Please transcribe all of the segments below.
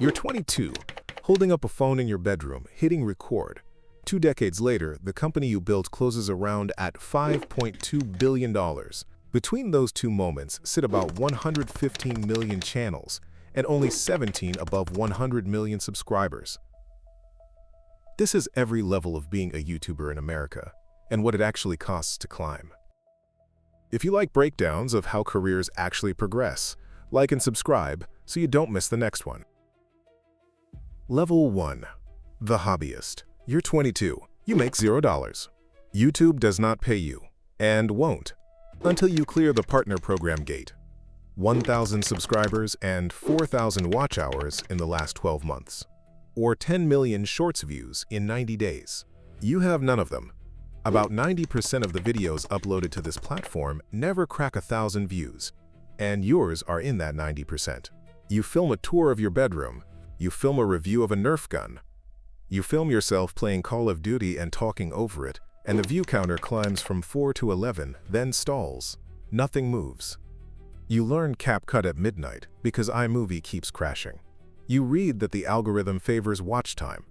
You're 22, holding up a phone in your bedroom, hitting record. 2 decades later, the company you built closes around at $5.2 billion. Between those two moments sit about 115 million channels and only 17 above 100 million subscribers. This is every level of being a YouTuber in America and what it actually costs to climb. If you like breakdowns of how careers actually progress, like and subscribe so you don't miss the next one. Level 1. The Hobbyist. You're 22. You make $0. YouTube does not pay you, and won't, until you clear the partner program gate. 1,000 subscribers and 4,000 watch hours in the last 12 months. Or 10 million shorts views in 90 days. You have none of them. About 90% of the videos uploaded to this platform never crack 1,000 views, and yours are in that 90%. You film a tour of your bedroom, you film a review of a Nerf gun, you film yourself playing Call of Duty and talking over it, and the view counter climbs from 4 to 11, then stalls. Nothing moves. You learn CapCut at midnight because iMovie keeps crashing. You read that the algorithm favors watch time.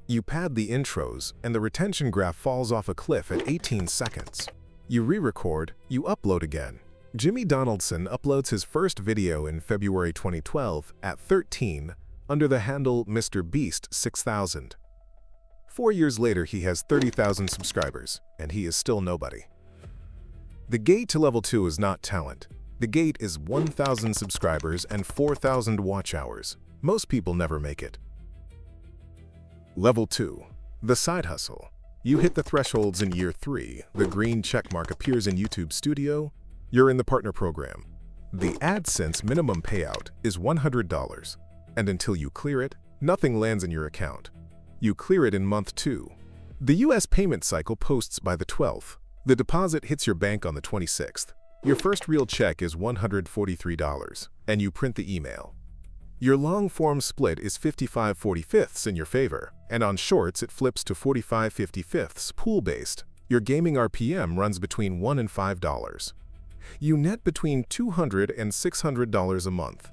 You pad the intros, and the retention graph falls off a cliff at 18 seconds. You re-record, you upload again. Jimmy Donaldson uploads his first video in February 2012 at 13 under the handle Mr. Beast 6000. 4 years later, he has 30,000 subscribers, and he is still nobody. The gate to level 2 is not talent. The gate is 1,000 subscribers and 4,000 watch hours. Most people never make it. Level 2. The Side Hustle. You hit the thresholds in year 3, the green checkmark appears in YouTube Studio, you're in the partner program. The AdSense minimum payout is $100, and until you clear it, nothing lands in your account. You clear it in month 2. The US payment cycle posts by the 12th. The deposit hits your bank on the 26th. Your first real check is $143, and you print the email. Your long-form split is 55/45 in your favor, and on shorts it flips to 45/55 pool-based. Your gaming RPM runs between $1 and $5. You net between $200 and $600 a month.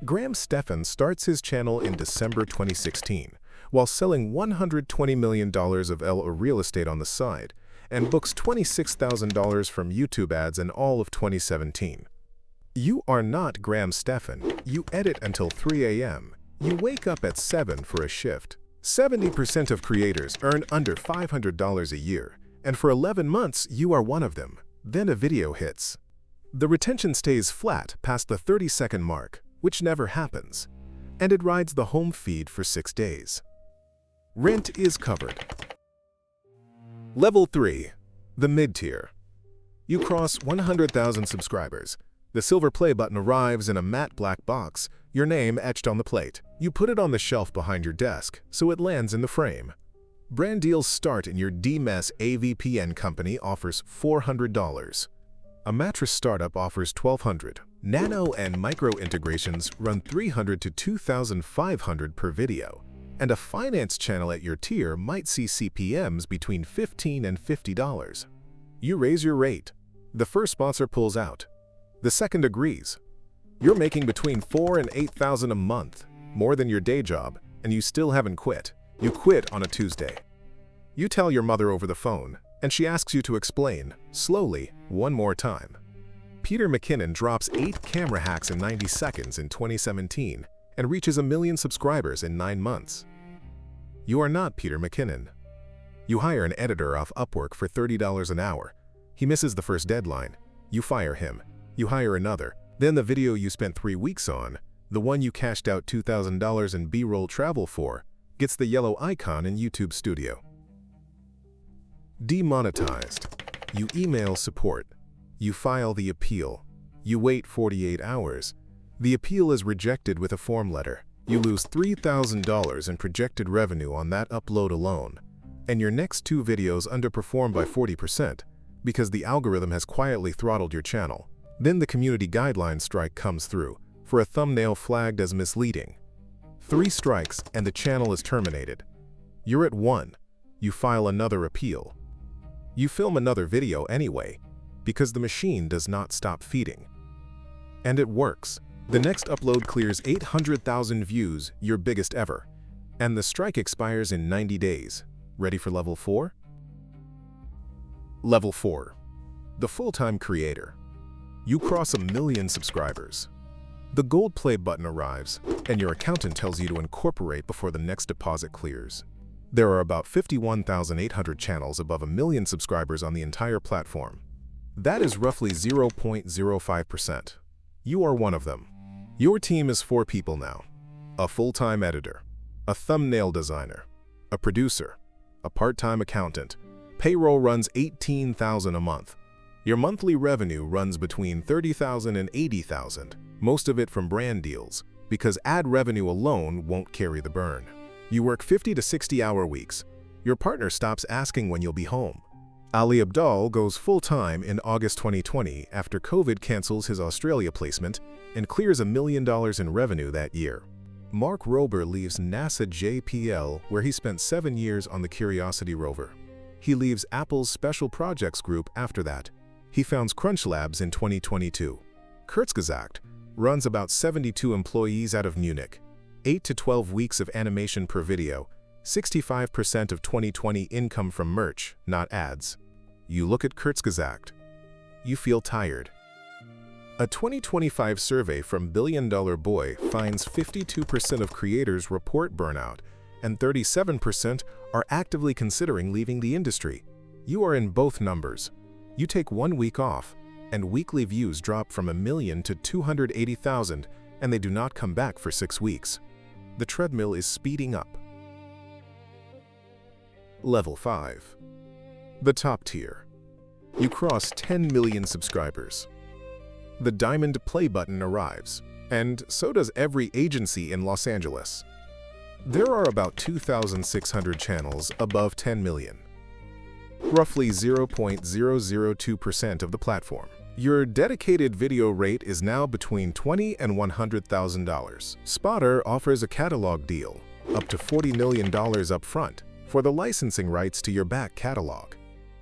Graham Stephan starts his channel in December 2016, while selling $120 million of Elle real estate on the side, and books $26,000 from YouTube ads in all of 2017. You are not Graham Stephan. You edit until 3 a.m. You wake up at 7 for a shift. 70% of creators earn under $500 a year, and for 11 months you are one of them. Then a video hits. The retention stays flat past the 30-second mark, which never happens, and it rides the home feed for 6 days. Rent is covered. Level 3. The Mid-Tier. You cross 100,000 subscribers. The silver play button arrives in a matte black box, your name etched on the plate. You put it on the shelf behind your desk, so it lands in the frame. Brand deals start and your DMS AVPN company offers $400. A mattress startup offers $1,200. Nano and micro integrations run $300 to $2,500 per video. And a finance channel at your tier might see CPMs between $15 and $50. You raise your rate. The first sponsor pulls out. The second agrees. You're making between $4,000 and $8,000 a month, more than your day job, and you still haven't quit. You quit on a Tuesday. You tell your mother over the phone, and she asks you to explain, slowly, one more time. Peter McKinnon drops 8 camera hacks in 90 seconds in 2017 and reaches 1 million subscribers in 9 months. You are not Peter McKinnon. You hire an editor off Upwork for $30 an hour. He misses the first deadline. You fire him. You hire another. Then the video you spent 3 weeks on, the one you cashed out $2,000 in B-roll travel for, gets the yellow icon in YouTube Studio. Demonetized. You email support. You file the appeal. You wait 48 hours. The appeal is rejected with a form letter. You lose $3,000 in projected revenue on that upload alone, and your next 2 videos underperform by 40% because the algorithm has quietly throttled your channel. Then the community guidelines strike comes through for a thumbnail flagged as misleading. 3 strikes and the channel is terminated. You're at 1. You file another appeal. You film another video anyway because the machine does not stop feeding. And it works. The next upload clears 800,000 views, your biggest ever. And the strike expires in 90 days. Ready for level 4? Level 4. The full-time creator. You cross 1 million subscribers. The gold play button arrives, and your accountant tells you to incorporate before the next deposit clears. There are about 51,800 channels above 1 million subscribers on the entire platform. That is roughly 0.05%. You are one of them. Your team is 4 people now. A full-time editor, a thumbnail designer, a producer, a part-time accountant. Payroll runs $18,000 a month. Your monthly revenue runs between $30,000 and $80,000, most of it from brand deals, because ad revenue alone won't carry the burn. You work 50 to 60-hour weeks. Your partner stops asking when you'll be home. Abdaal goes full-time in August 2020 after COVID cancels his Australia placement and clears $1 million in revenue that year. Mark Rober leaves NASA JPL, where he spent 7 years on the Curiosity rover. He leaves Apple's Special Projects Group after that. He founds Crunch Labs in 2022. Kurzgesagt runs about 72 employees out of Munich. 8 to 12 weeks of animation per video. 65% of 2020 income from merch, not ads. You look at Kurzgesagt. You feel tired. A 2025 survey from Billion Dollar Boy finds 52% of creators report burnout, and 37% are actively considering leaving the industry. You are in both numbers. You take 1 week off, and weekly views drop from 1 million to 280,000, and they do not come back for 6 weeks. The treadmill is speeding up. Level 5. The top tier. You cross 10 million subscribers. The diamond play button arrives, and so does every agency in Los Angeles. There are about 2,600 channels above 10 million. Roughly 0.002% of the platform. Your dedicated video rate is now between $20,000 and $100,000. Spotter offers a catalog deal, up to $40 million up front, for the licensing rights to your back catalog.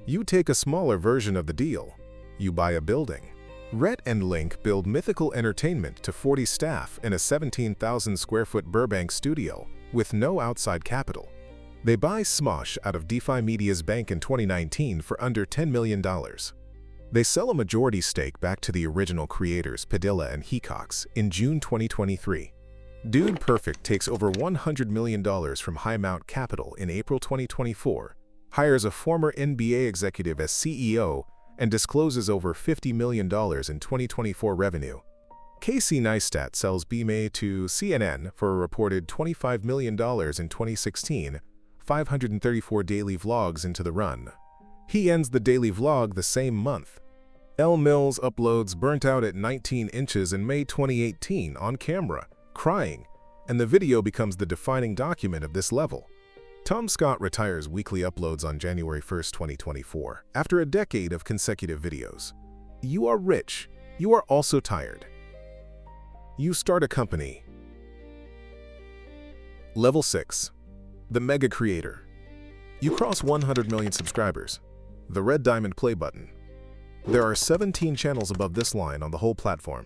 You take a smaller version of the deal. You buy a building. Rhett and Link build mythical entertainment to 40 staff in a 17,000 square foot Burbank studio with no outside capital. They buy Smosh out of DeFi Media's bank in 2019 for under $10 million. They sell a majority stake back to the original creators Padilla and Hecox in June 2023. Dude Perfect takes over $100 million from High Mount Capital in April 2024, hires a former NBA executive as CEO, and discloses over $50 million in 2024 revenue. Casey Neistat sells Beme to CNN for a reported $25 million in 2016, 534 daily vlogs into the run. He ends the daily vlog the same month. Elle Mills uploads Burnt Out at 19 inches in May 2018 on camera, crying, and the video becomes the defining document of this level. Tom Scott retires weekly uploads on January 1, 2024, after a decade of consecutive videos. You are rich. You are also tired. You start a company. Level 6. The Mega Creator. You cross 100 million subscribers. The red diamond play button. There are 17 channels above this line on the whole platform.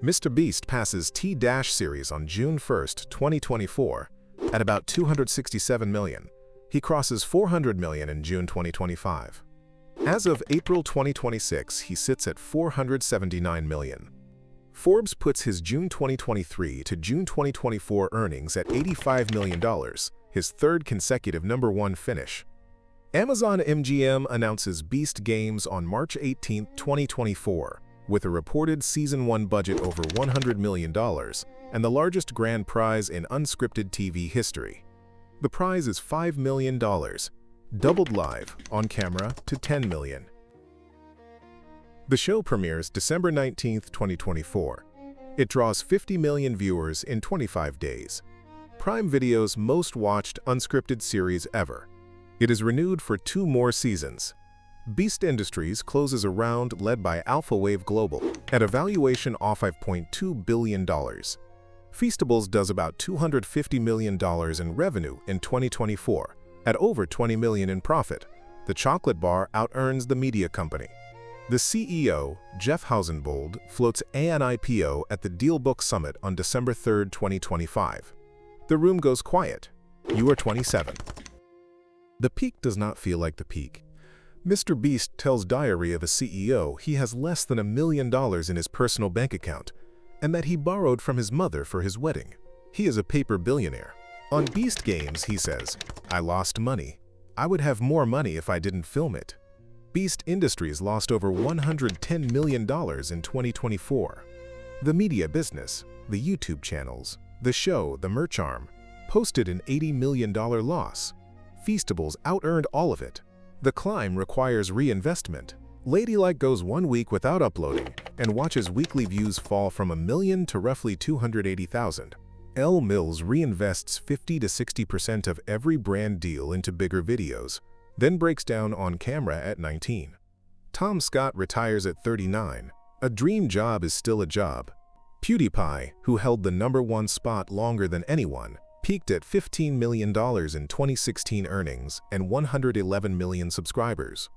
Mr. Beast passes T-Series on June 1, 2024, at about 267 million. He crosses 400 million in June 2025. As of April 2026, he sits at 479 million. Forbes puts his June 2023 to June 2024 earnings at $85 million, his third consecutive #1 finish. Amazon MGM announces Beast Games on March 18, 2024, with a reported Season 1 budget over $100 million and the largest grand prize in unscripted TV history. The prize is $5 million, doubled live, on camera, to $10 million. The show premieres December 19, 2024. It draws 50 million viewers in 25 days. Prime Video's most watched unscripted series ever. It is renewed for 2 more seasons. Beast Industries closes a round led by Alpha Wave Global at a valuation of $5.2 billion. Feastables does about $250 million in revenue in 2024, at over $20 million in profit. The chocolate bar out-earns the media company. The CEO, Jeff Hausenbold, floats an IPO at the DealBook Summit on December 3, 2025. The room goes quiet. You are 27. The peak does not feel like the peak. Mr. Beast tells Diary of a CEO he has less than $1 million in his personal bank account, and that he borrowed from his mother for his wedding. He is a paper billionaire. On Beast Games, he says, "I lost money. I would have more money if I didn't film it." Beast Industries lost over $110 million in 2024. The media business, the YouTube channels, the show, the merch arm, posted an $80 million loss. Feastables out-earned all of it. The climb requires reinvestment. Ladylike goes 1 week without uploading and watches weekly views fall from 1 million to roughly 280,000. Elle Mills reinvests 50 to 60% of every brand deal into bigger videos, then breaks down on camera at 19. Tom Scott retires at 39. A dream job is still a job. PewDiePie, who held the #1 spot longer than anyone, peaked at $15 million in 2016 earnings and 111 million subscribers.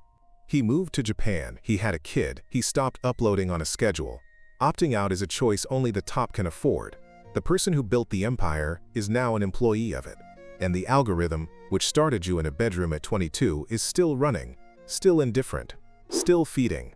He moved to Japan, he had a kid, he stopped uploading on a schedule. Opting out is a choice only the top can afford. The person who built the empire is now an employee of it. And the algorithm, which started you in a bedroom at 22, is still running, still indifferent, still feeding.